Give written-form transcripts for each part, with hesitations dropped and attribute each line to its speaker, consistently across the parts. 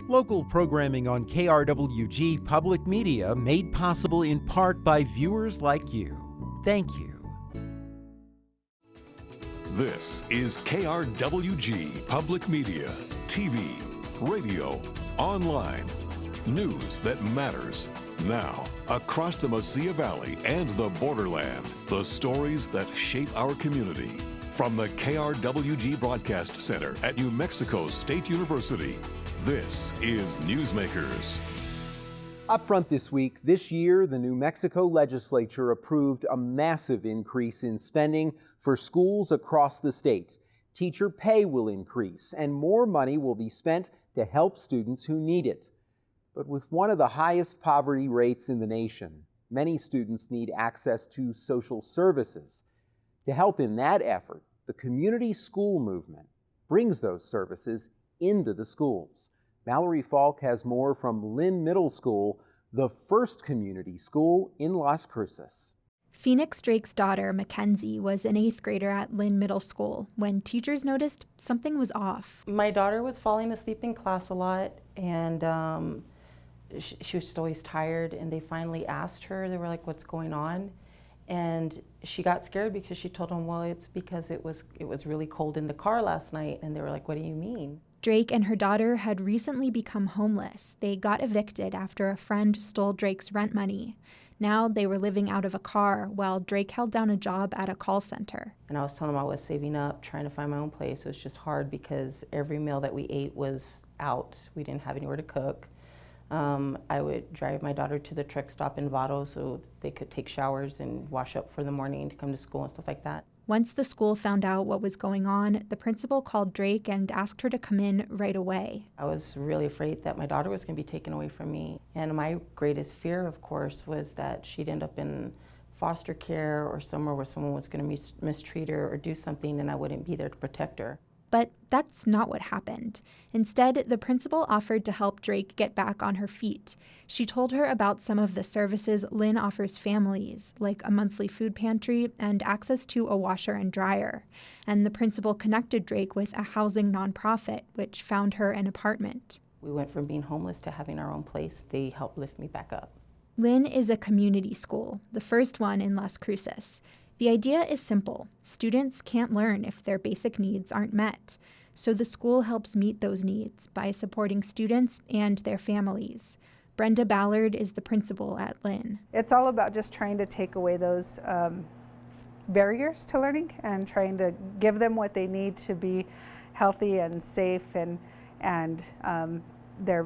Speaker 1: Local programming on KRWG Public Media made possible in part by viewers like you. Thank you.
Speaker 2: This is KRWG Public Media, TV, radio, online. News that matters. Now, across the Mesilla Valley and the borderland, the stories that shape our community. From the KRWG Broadcast Center at New Mexico State University, this is Newsmakers.
Speaker 1: Up front this year, the New Mexico legislature approved a massive increase in spending for schools across the state. Teacher pay will increase, and more money will be spent to help students who need it. But with one of the highest poverty rates in the nation, many students need access to social services. To help in that effort, the community school movement brings those services into the schools. Mallory Falk has more from Lynn Middle School, the first community school in Las Cruces.
Speaker 3: Phoenix Drake's daughter, Mackenzie, was an 8th grader at Lynn Middle School when teachers noticed something was off.
Speaker 4: My daughter was falling asleep in class a lot, and she was just always tired, and they finally asked her, they were like, what's going on? And she got scared because she told them, well, it's because it was really cold in the car last night. And they were like, what do you mean?
Speaker 3: Drake and her daughter had recently become homeless. They got evicted after a friend stole Drake's rent money. Now they were living out of a car while Drake held down a job at a call center.
Speaker 4: And I was telling them I was saving up, trying to find my own place. It was just hard because every meal that we ate was out. We didn't have anywhere to cook. I would drive my daughter to the truck stop in Vado so they could take showers and wash up for the morning to come to school and stuff like that.
Speaker 3: Once the school found out what was going on, the principal called Drake and asked her to come in right away.
Speaker 4: I was really afraid that my daughter was going to be taken away from me. And my greatest fear, of course, was that she'd end up in foster care or somewhere where someone was going to mistreat her or do something and I wouldn't be there to protect her.
Speaker 3: But that's not what happened. Instead, the principal offered to help Drake get back on her feet. She told her about some of the services Lynn offers families, like a monthly food pantry and access to a washer and dryer. And the principal connected Drake with a housing nonprofit, which found her an apartment.
Speaker 4: We went from being homeless to having our own place. They helped lift me back up.
Speaker 3: Lynn is a community school, the first one in Las Cruces. The idea is simple. Students can't learn if their basic needs aren't met. So the school helps meet those needs by supporting students and their families. Brenda Ballard is the principal at Lynn.
Speaker 5: It's all about just trying to take away those barriers to learning and trying to give them what they need to be healthy and safe and their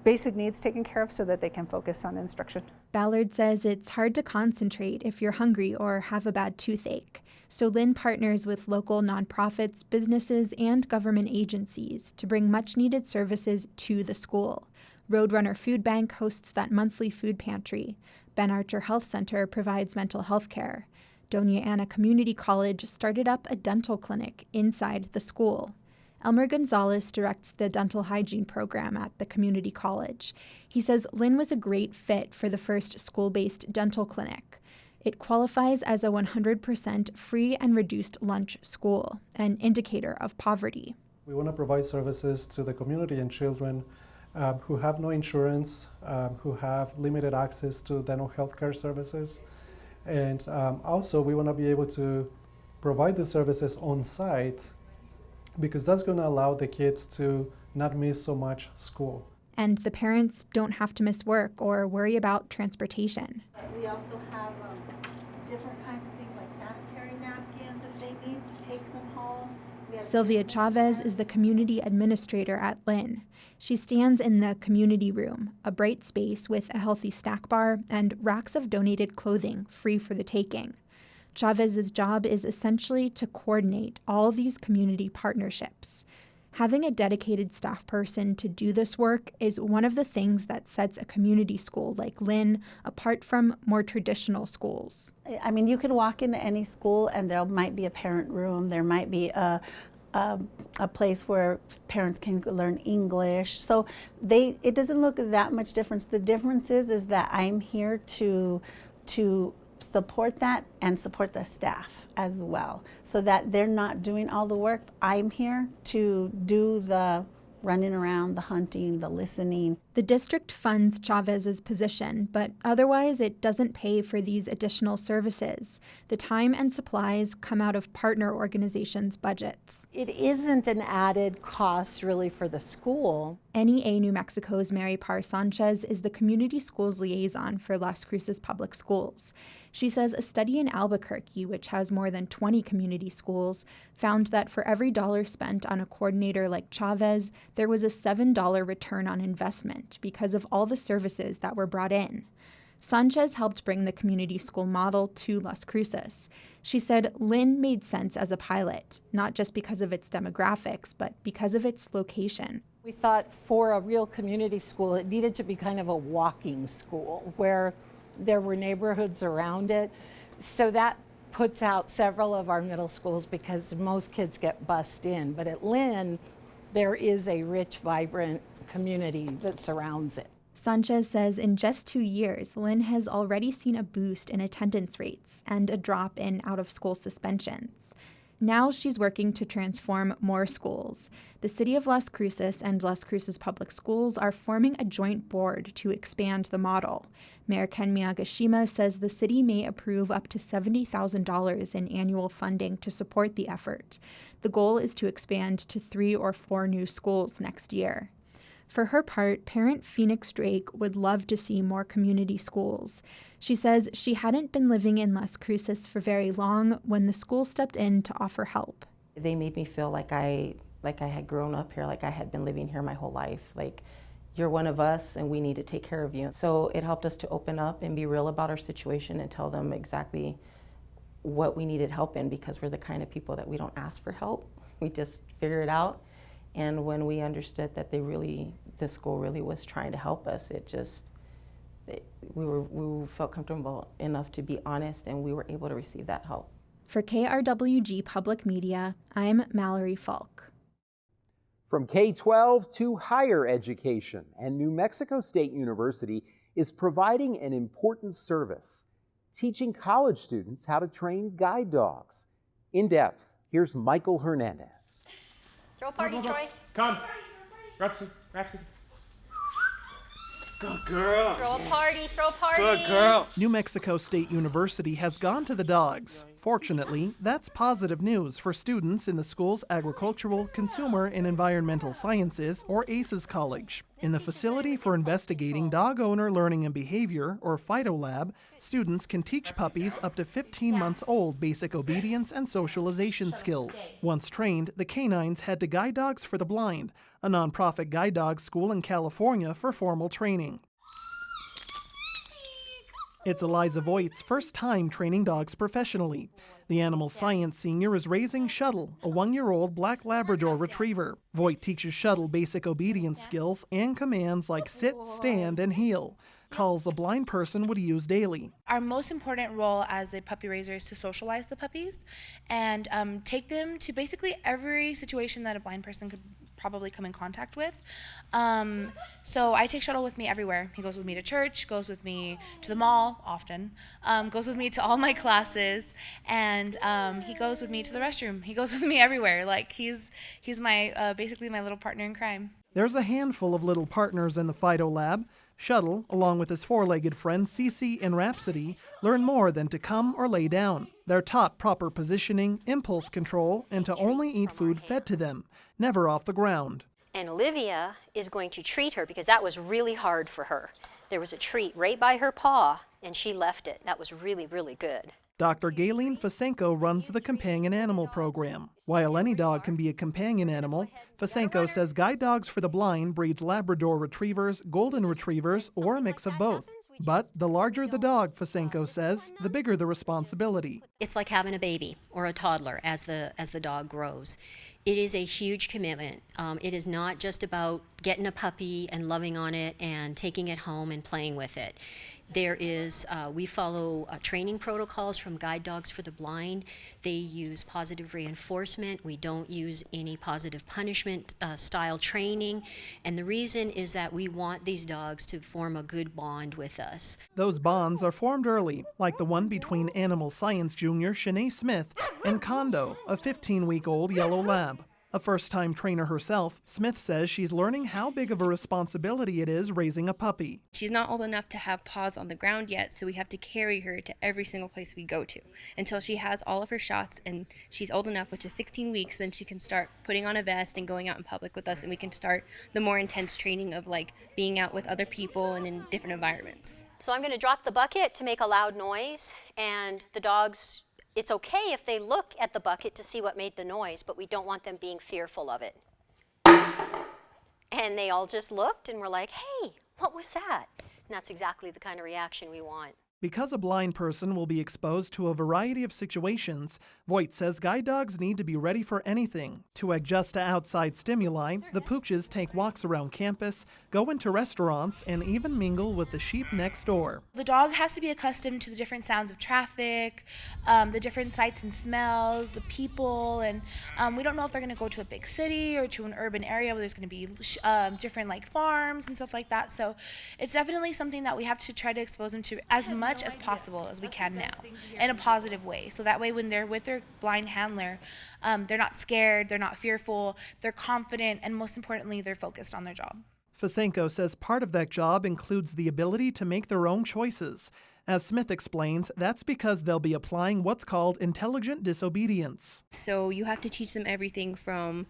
Speaker 5: basic needs taken care of so that they can focus on instruction.
Speaker 3: Ballard says it's hard to concentrate if you're hungry or have a bad toothache. So Lynn partners with local nonprofits, businesses, and government agencies to bring much-needed services to the school. Roadrunner Food Bank hosts that monthly food pantry. Ben Archer Health Center provides mental health care. Doña Ana Community College started up a dental clinic inside the school. Elmer Gonzalez directs the dental hygiene program at the community college. He says Lynn was a great fit for the first school-based dental clinic. It qualifies as a 100% free and reduced lunch school, an indicator of poverty.
Speaker 6: We want to provide services to the community and children who have no insurance, who have limited access to dental health care services. And also we want to be able to provide the services on site because that's going to allow the kids to not miss so much school.
Speaker 3: And the parents don't have to miss work or worry about transportation.
Speaker 7: We also have different kinds of things like sanitary napkins if they need to take some home.
Speaker 3: Sylvia Chavez is the community administrator at Lynn. She stands in the community room, a bright space with a healthy snack bar and racks of donated clothing free for the taking. Chavez's job is essentially to coordinate all these community partnerships. Having a dedicated staff person to do this work is one of the things that sets a community school like Lynn apart from more traditional schools.
Speaker 7: I mean, you can walk into any school and there might be a parent room, there might be a place where parents can learn English. So it doesn't look that much difference. The difference is that I'm here to support that and support the staff as well, so that they're not doing all the work. I'm here to do the running around, the hunting, the listening.
Speaker 3: The district funds Chavez's position, but otherwise it doesn't pay for these additional services. The time and supplies come out of partner organizations' budgets.
Speaker 8: It isn't an added cost really for the school.
Speaker 3: NEA New Mexico's Mary Parr Sanchez is the community schools liaison for Las Cruces Public Schools. She says a study in Albuquerque, which has more than 20 community schools, found that for every dollar spent on a coordinator like Chavez, there was a $7 return on investment because of all the services that were brought in. Sanchez helped bring the community school model to Las Cruces. She said Lynn made sense as a pilot, not just because of its demographics, but because of its location.
Speaker 8: We thought for a real community school, it needed to be kind of a walking school where there were neighborhoods around it. So that puts out several of our middle schools because most kids get bused in. But at Lynn, there is a rich, vibrant community that surrounds it.
Speaker 3: Sanchez says in just 2 years, Lynn has already seen a boost in attendance rates and a drop in out-of-school suspensions. Now she's working to transform more schools. The city of Las Cruces and Las Cruces Public Schools are forming a joint board to expand the model. Mayor Ken Miyagashima says the city may approve up to $70,000 in annual funding to support the effort. The goal is to expand to 3 or 4 new schools next year. For her part, parent Phoenix Drake would love to see more community schools. She says she hadn't been living in Las Cruces for very long when the school stepped in to offer help.
Speaker 4: They made me feel like I had grown up here, like I had been living here my whole life. Like, you're one of us and we need to take care of you. So it helped us to open up and be real about our situation and tell them exactly what we needed help in, because we're the kind of people that we don't ask for help. We just figure it out. And when we understood that the school really was trying to help us, we felt comfortable enough to be honest, and we were able to receive that help.
Speaker 3: For KRWG Public Media, I'm Mallory Falk.
Speaker 1: From K-12 to higher education, and New Mexico State University is providing an important service, teaching college students how to train guide dogs. In depth, here's Michael Hernandez.
Speaker 9: Throw a party, Troy.
Speaker 10: Come. Rapsy. Good girl.
Speaker 9: Throw a party, throw a party.
Speaker 10: Good girl.
Speaker 11: New Mexico State University has gone to the dogs. Fortunately, that's positive news for students in the school's Agricultural, Consumer, and Environmental Sciences, or ACES College. In the Facility for Investigating Dog Owner Learning and Behavior, or FIDO Lab, students can teach puppies up to 15 months old basic obedience and socialization skills. Once trained, the canines head to Guide Dogs for the Blind, a nonprofit guide dog school in California for formal training. It's Eliza Voigt's first time training dogs professionally. The animal science senior is raising Shuttle, a 1-year-old black Labrador retriever. Voight teaches Shuttle basic obedience skills and commands like sit, stand, and heel, calls a blind person would use daily.
Speaker 12: Our most important role as a puppy raiser is to socialize the puppies and take them to basically every situation that a blind person could probably come in contact with. So I take Shuttle with me everywhere. He goes with me to church, goes with me to the mall often, goes with me to all my classes, and he goes with me to the restroom. He goes with me everywhere. Like he's my basically my little partner in crime.
Speaker 11: There's a handful of little partners in the FIDO Lab. Shuttle, along with his 4-legged friends Cece and Rhapsody, learn more than to come or lay down. They're taught proper positioning, impulse control, and to only eat food fed to them, never off the ground.
Speaker 9: And Olivia is going to treat her because that was really hard for her. There was a treat right by her paw, and she left it. That was really, really good.
Speaker 11: Dr. Gayleen Fasenko runs the companion animal program. While any dog can be a companion animal, Fasenko says Guide Dogs for the Blind breeds Labrador retrievers, golden retrievers, or a mix of both. But the larger the dog, Fasenko says, the bigger the responsibility.
Speaker 13: It's like having a baby or a toddler as the dog grows. It is a huge commitment. It is not just about getting a puppy and loving on it and taking it home and playing with it. We follow training protocols from Guide Dogs for the Blind. They use positive reinforcement. We don't use any positive punishment style training. And the reason is that we want these dogs to form a good bond with us.
Speaker 11: Those bonds are formed early, like the one between animal science junior Shanae Smith and Kondo, a 15-week-old yellow lab. A first-time trainer herself, Smith says she's learning how big of a responsibility it is raising a puppy.
Speaker 14: She's not old enough to have paws on the ground yet, so we have to carry her to every single place we go to until she has all of her shots and she's old enough, which is 16 weeks, then she can start putting on a vest and going out in public with us, and we can start the more intense training of like being out with other people and in different environments.
Speaker 9: So I'm going to drop the bucket to make a loud noise, and the dogs, it's okay if they look at the bucket to see what made the noise, but we don't want them being fearful of it. And they all just looked and were like, hey, what was that? And that's exactly the kind of reaction we want.
Speaker 11: Because a blind person will be exposed to a variety of situations, Voigt says guide dogs need to be ready for anything. To adjust to outside stimuli, the pooches take walks around campus, go into restaurants, and even mingle with the sheep next door.
Speaker 12: The dog has to be accustomed to the different sounds of traffic, the different sights and smells, the people, and we don't know if they're going to go to a big city or to an urban area where there's going to be different like farms and stuff like that. So it's definitely something that we have to try to expose them to as much as possible as we can now, in a positive way. So that way when they're with their blind handler, they're not scared, they're not fearful, they're confident, and most importantly, they're focused on their job.
Speaker 11: Fasenko says part of that job includes the ability to make their own choices. As Smith explains, that's because they'll be applying what's called intelligent disobedience.
Speaker 14: So you have to teach them everything from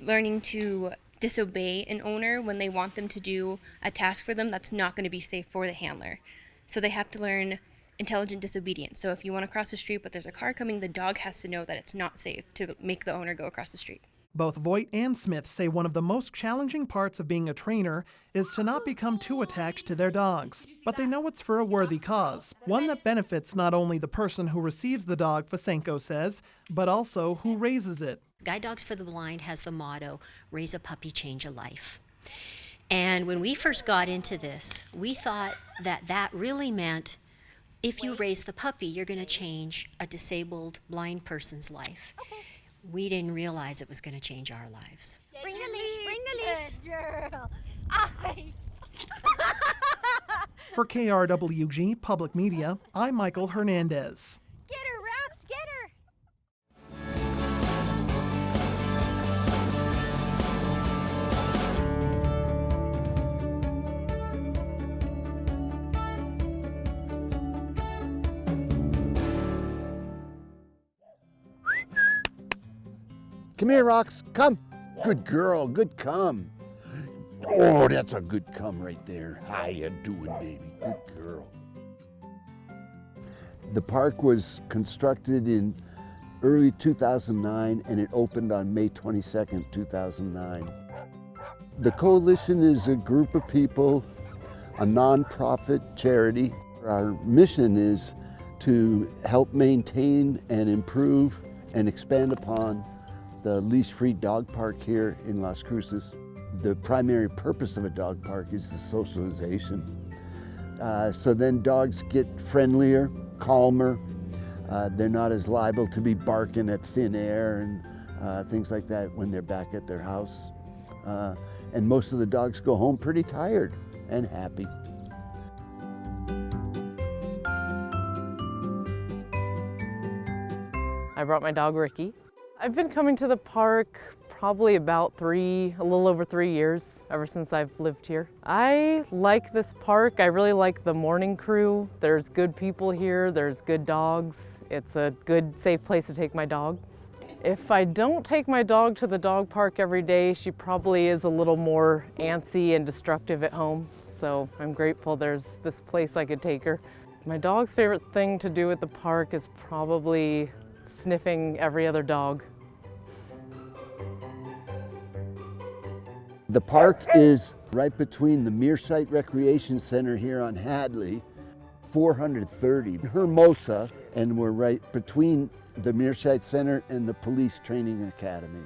Speaker 14: learning to disobey an owner when they want them to do a task for them that's not going to be safe for the handler. So they have to learn intelligent disobedience. So if you want to cross the street but there's a car coming, the dog has to know that it's not safe to make the owner go across the street.
Speaker 11: Both Voigt and Smith say one of the most challenging parts of being a trainer is to not become too attached to their dogs. But they know it's for a worthy cause, one that benefits not only the person who receives the dog, Fasenko says, but also who raises it.
Speaker 13: Guide Dogs for the Blind has the motto, raise a puppy, change a life. And when we first got into this, we thought that that really meant if you raise the puppy, you're going to change a disabled blind person's life. Okay. We didn't realize it was going to change our lives.
Speaker 9: Bring the leash, bring the leash. Good girl.
Speaker 11: For KRWG Public Media, I'm Michael Hernandez.
Speaker 9: Get her, Raps, get her.
Speaker 15: Come here, Rox. Come. Good girl. Good come. Oh, that's a good come right there. How you doing, baby? Good girl. The park was constructed in early 2009, and it opened on May 22nd, 2009. The coalition is a group of people, a nonprofit charity. Our mission is to help maintain and improve and expand upon the leash-free dog park here in Las Cruces. The primary purpose of a dog park is the socialization. So then dogs get friendlier, calmer. They're not as liable to be barking at thin air and things like that when they're back at their house. And most of the dogs go home pretty tired and happy.
Speaker 16: I brought my dog Ricky. I've been coming to the park probably about a little over 3 years, ever since I've lived here. I like this park. I really like the morning crew. There's good people here, there's good dogs. It's a good, safe place to take my dog. If I don't take my dog to the dog park every day, she probably is a little more antsy and destructive at home. So I'm grateful there's this place I could take her. My dog's favorite thing to do at the park is probably sniffing every other dog.
Speaker 15: The park is right between the Meersite Recreation Center here on Hadley, 430 Hermosa, and we're right between the Meersite Center and the Police Training Academy.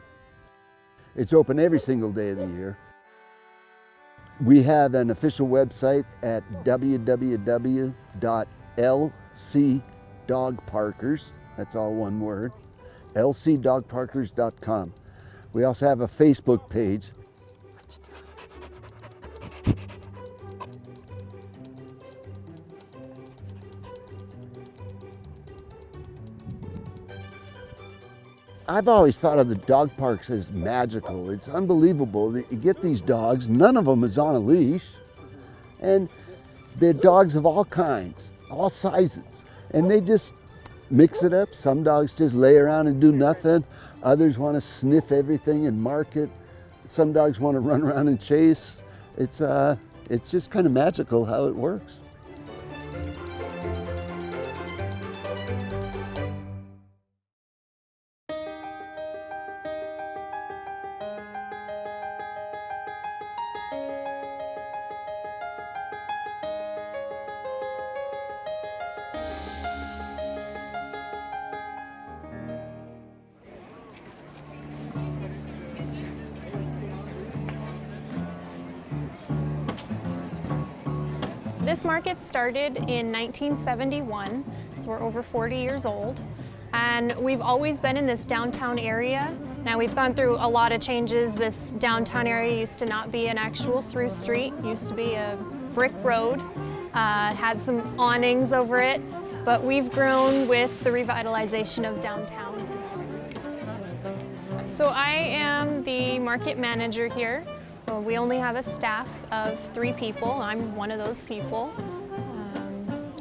Speaker 15: It's open every single day of the year. We have an official website at www.lcdogparkers, that's all one word, lcdogparkers.com. We also have a Facebook page. I've always thought of the dog parks as magical. It's unbelievable that you get these dogs, none of them is on a leash, and they're dogs of all kinds, all sizes, and they just mix it up. Some dogs just lay around and do nothing. Others want to sniff everything and mark it. Some dogs want to run around and chase. It's just kind of magical how it works.
Speaker 17: This market started in 1971, so we're over 40 years old, and we've always been in this downtown area. Now we've gone through a lot of changes. This downtown area used to not be an actual through street, used to be a brick road, had some awnings over it, but we've grown with the revitalization of downtown. So I am the market manager here. We only have a staff of 3 people. I'm one of those people.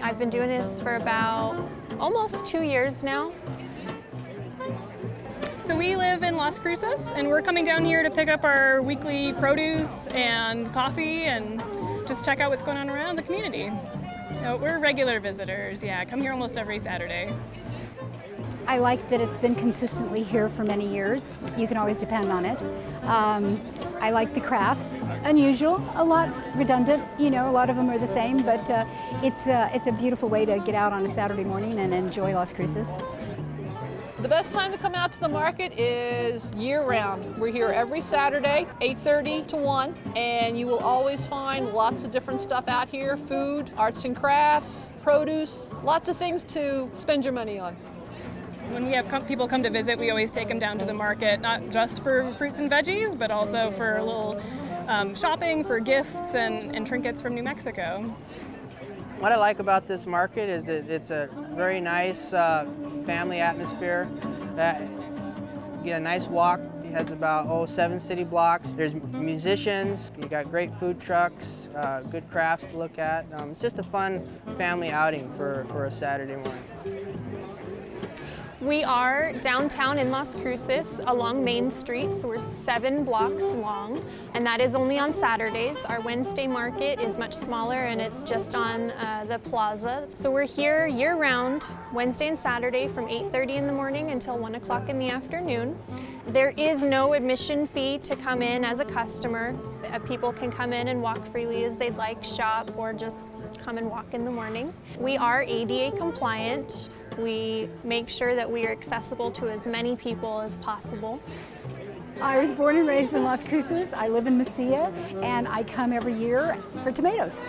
Speaker 17: I've been doing this for about almost 2 years now.
Speaker 18: So we live in Las Cruces, and we're coming down here to pick up our weekly produce and coffee and just check out what's going on around the community. So we're regular visitors, yeah, come here almost every Saturday.
Speaker 19: I like that it's been consistently here for many years. You can always depend on it. I like the crafts. Unusual, a lot redundant, you know, a lot of them are the same, but it's a beautiful way to get out on a Saturday morning and enjoy Las Cruces.
Speaker 20: The best time to come out to the market is year-round. We're here every Saturday, 8:30 to 1, and you will always find lots of different stuff out here, food, arts and crafts, produce, lots of things to spend your money on.
Speaker 18: When we have people come to visit, we always take them down to the market, not just for fruits and veggies, but also for a little shopping, for gifts and trinkets from New Mexico.
Speaker 21: What I like about this market is it's a very nice family atmosphere. You get a nice walk. It has about 7 city blocks. There's musicians, you got great food trucks, good crafts to look at. It's just a fun family outing for a Saturday morning.
Speaker 17: We are downtown in Las Cruces along Main Street, so we're 7 blocks long, and that is only on Saturdays. Our Wednesday market is much smaller and it's just on the plaza. So we're here year-round, Wednesday and Saturday from 8:30 in the morning until 1 o'clock in the afternoon. There is no admission fee to come in as a customer. People can come in and walk freely as they'd like, shop, or just come and walk in the morning. We are ADA compliant. We make sure that we are accessible to as many people as possible.
Speaker 19: I was born and raised in Las Cruces. I live in Mesilla, and I come every year for tomatoes.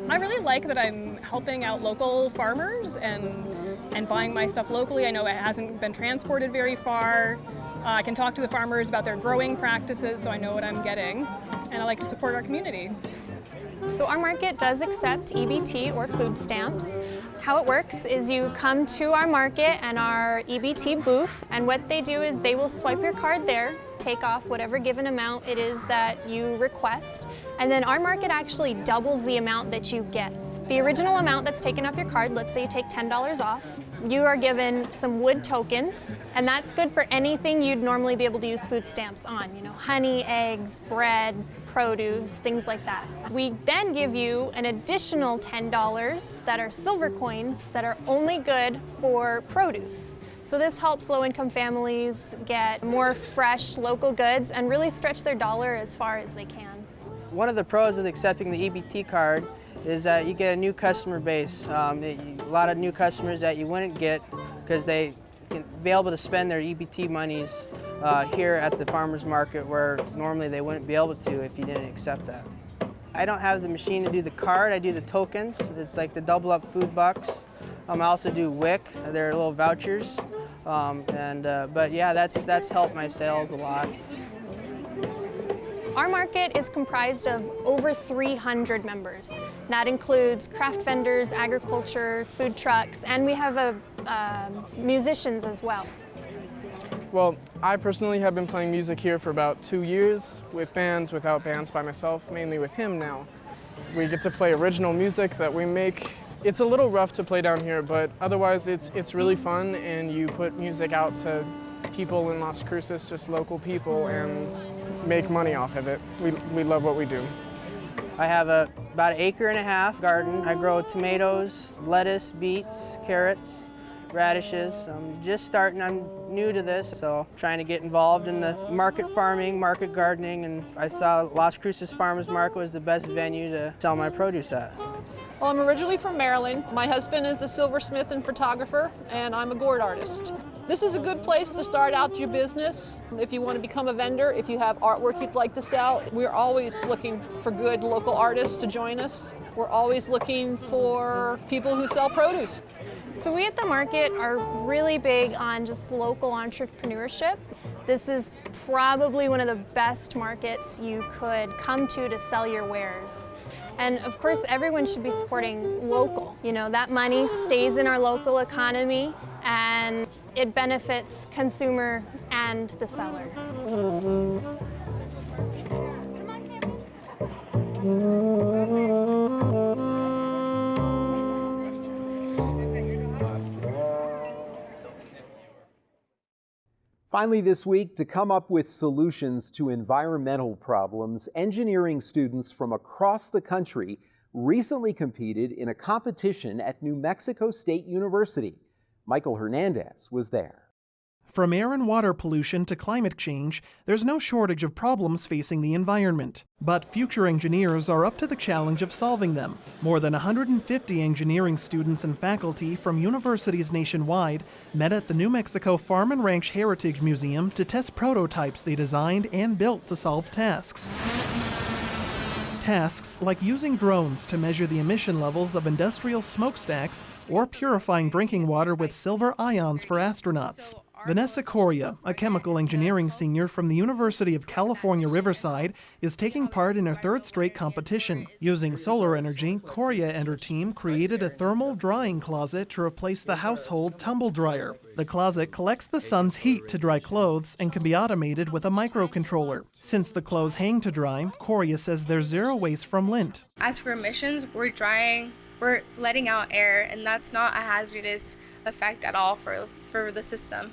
Speaker 18: I really like that I'm helping out local farmers and buying my stuff locally. I know it hasn't been transported very far. I can talk to the farmers about their growing practices, so I know what I'm getting, and I like to support our community.
Speaker 17: So our market does accept EBT or food stamps. How it works is you come to our market and our EBT booth, and what they do is they will swipe your card there, take off whatever given amount it is that you request, and then our market actually doubles the amount that you get. The original amount that's taken off your card, let's say you take $10 off, you are given some wood tokens, and that's good for anything you'd normally be able to use food stamps on, you know, honey, eggs, bread, produce, things like that. We then give you an additional $10 that are silver coins that are only good for produce. So this helps low-income families get more fresh local goods and really stretch their dollar as far as they can.
Speaker 21: One of the pros of accepting the EBT card is that you get a new customer base. A lot of new customers that you wouldn't get because they can be able to spend their EBT monies here at the farmers market, where normally they wouldn't be able to if you didn't accept that. I don't have the machine to do the card, I do the tokens. It's like the double up food bucks. I also do WIC, they're little vouchers. But yeah, that's helped my sales a lot.
Speaker 17: Our market is comprised of over 300 members. That includes craft vendors, agriculture, food trucks, and we have musicians as well.
Speaker 2: Well, I personally have been playing music here for about 2 years, with bands, without bands, by myself, mainly with him now. We get to play original music that we make. It's a little rough to play down here, but otherwise it's really fun, and you put music out to people in Las Cruces, just local people, and make money off of it. We love what we do.
Speaker 21: I have about 1.5 acre garden. I grow tomatoes, lettuce, beets, carrots, radishes. I'm just starting, I'm new to this, so trying to get involved in the market farming, market gardening, and I saw Las Cruces Farmers Market was the best venue to sell my produce at.
Speaker 20: Well, I'm originally from Maryland. My husband is a silversmith and photographer, and I'm a gourd artist. This is a good place to start out your business. If you want to become a vendor, if you have artwork you'd like to sell, we're always looking for good local artists to join us. We're always looking for people who sell produce.
Speaker 17: So we at the market are really big on just local entrepreneurship. This is probably one of the best markets you could come to sell your wares. And of course, everyone should be supporting local. You know, that money stays in our local economy and it benefits consumer and the seller.
Speaker 1: Finally this week, to come up with solutions to environmental problems, engineering students from across the country recently competed in a competition at New Mexico State University. Michael Hernandez was there.
Speaker 11: From air and water pollution to climate change, there's no shortage of problems facing the environment. But future engineers are up to the challenge of solving them. More than 150 engineering students and faculty from universities nationwide met at the New Mexico Farm and Ranch Heritage Museum to test prototypes they designed and built to solve tasks. Tasks like using drones to measure the emission levels of industrial smokestacks or purifying drinking water with silver ions for astronauts. Vanessa Coria, a chemical engineering senior from the University of California, Riverside, is taking part in her third straight competition. Using solar energy, Coria and her team created a thermal drying closet to replace the household tumble dryer. The closet collects the sun's heat to dry clothes and can be automated with a microcontroller. Since the clothes hang to dry, Coria says there's zero waste from lint.
Speaker 22: As for emissions, we're letting out air, and that's not a hazardous effect at all for the system.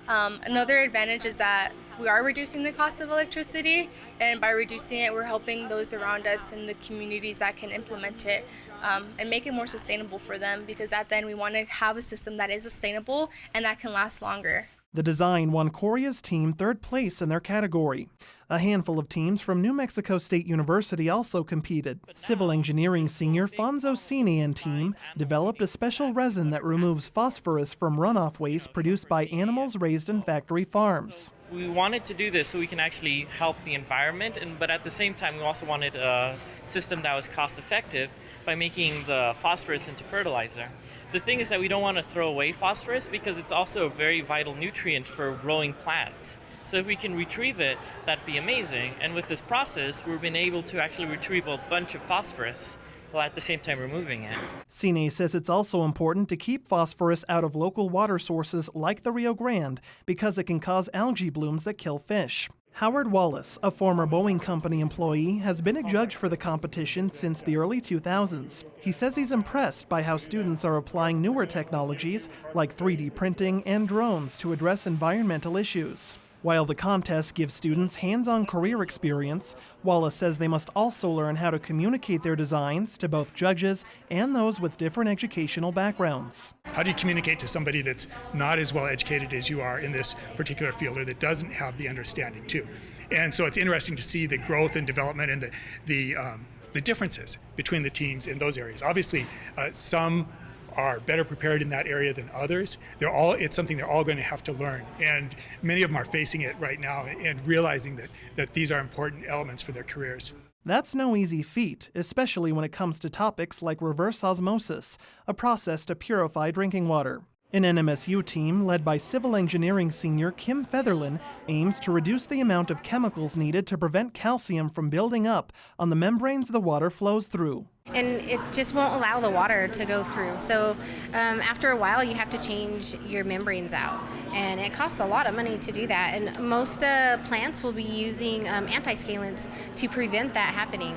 Speaker 22: Another advantage is that we are reducing the cost of electricity, and by reducing it, we're helping those around us in the communities that can implement it and make it more sustainable for them, because at the end we want to have a system that is sustainable and that can last longer.
Speaker 11: The design won Coria's team third place in their category. A handful of teams from New Mexico State University also competed. Civil engineering senior Fonzo Cini and team developed a special resin that removes phosphorus from runoff waste produced by animals raised in factory farms.
Speaker 23: We wanted to do this so we can actually help the environment, but at the same time we also wanted a system that was cost effective by making the phosphorus into fertilizer. The thing is that we don't want to throw away phosphorus because it's also a very vital nutrient for growing plants. So if we can retrieve it, that'd be amazing. And with this process, we've been able to actually retrieve a bunch of phosphorus while at the same time removing it.
Speaker 11: Cine says it's also important to keep phosphorus out of local water sources like the Rio Grande because it can cause algae blooms that kill fish. Howard Wallace, a former Boeing Company employee, has been a judge for the competition since the early 2000s. He says he's impressed by how students are applying newer technologies like 3D printing and drones to address environmental issues. While the contest gives students hands-on career experience, Wallace says they must also learn how to communicate their designs to both judges and those with different educational backgrounds.
Speaker 24: How do you communicate to somebody that's not as well educated as you are in this particular field, or that doesn't have the understanding too? And so it's interesting to see the growth and development and the differences between the teams in those areas. Obviously, some are better prepared in that area than others. It's something they're all going to have to learn, and many of them are facing it right now and realizing that these are important elements for their careers.
Speaker 11: That's no easy feat, especially when it comes to topics like reverse osmosis, a process to purify drinking water. An NMSU team led by civil engineering senior Kim Featherland aims to reduce the amount of chemicals needed to prevent calcium from building up on the membranes the water flows through.
Speaker 5: And it just won't allow the water to go through. So after a while, you have to change your membranes out. And it costs a lot of money to do that. And most plants will be using anti-scalants to prevent that happening.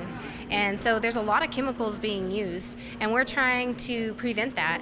Speaker 5: And so there's a lot of chemicals being used, and we're trying to prevent that.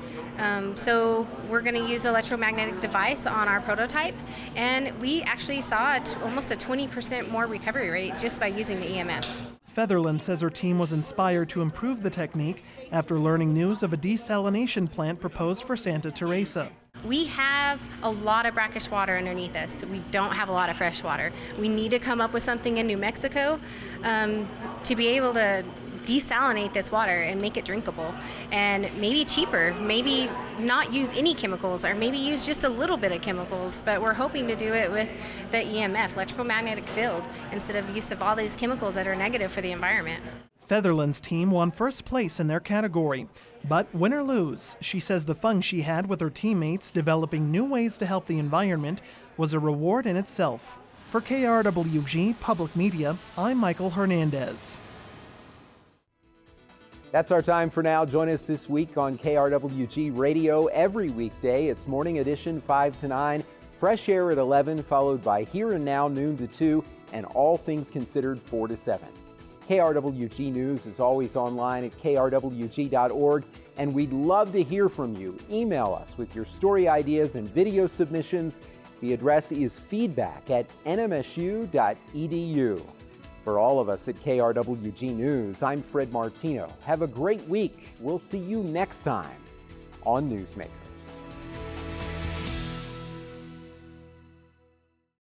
Speaker 5: So we're going to use an electromagnetic device on our prototype, and we actually saw almost a 20% more recovery rate just by using the EMF.
Speaker 11: Featherland says her team was inspired to improve the technique after learning news of a desalination plant proposed for Santa Teresa.
Speaker 5: We have a lot of brackish water underneath us. We don't have a lot of fresh water. We need to come up with something in New Mexico to be able to desalinate this water and make it drinkable, and maybe cheaper, maybe not use any chemicals, or maybe use just a little bit of chemicals, but we're hoping to do it with the EMF, electromagnetic field, instead of use of all these chemicals that are negative for the environment.
Speaker 11: Featherland's team won first place in their category. But win or lose, she says the fun she had with her teammates developing new ways to help the environment was a reward in itself. For KRWG Public Media, I'm Michael Hernandez.
Speaker 1: That's our time for now. Join us this week on KRWG Radio every weekday. It's Morning Edition 5 to 9, Fresh Air at 11, followed by Here and Now noon to 2, and All Things Considered 4 to 7. KRWG News is always online at krwg.org, and we'd love to hear from you. Email us with your story ideas and video submissions. The address is feedback@nmsu.edu. For all of us at KRWG News, I'm Fred Martino. Have a great week. We'll see you next time on Newsmakers.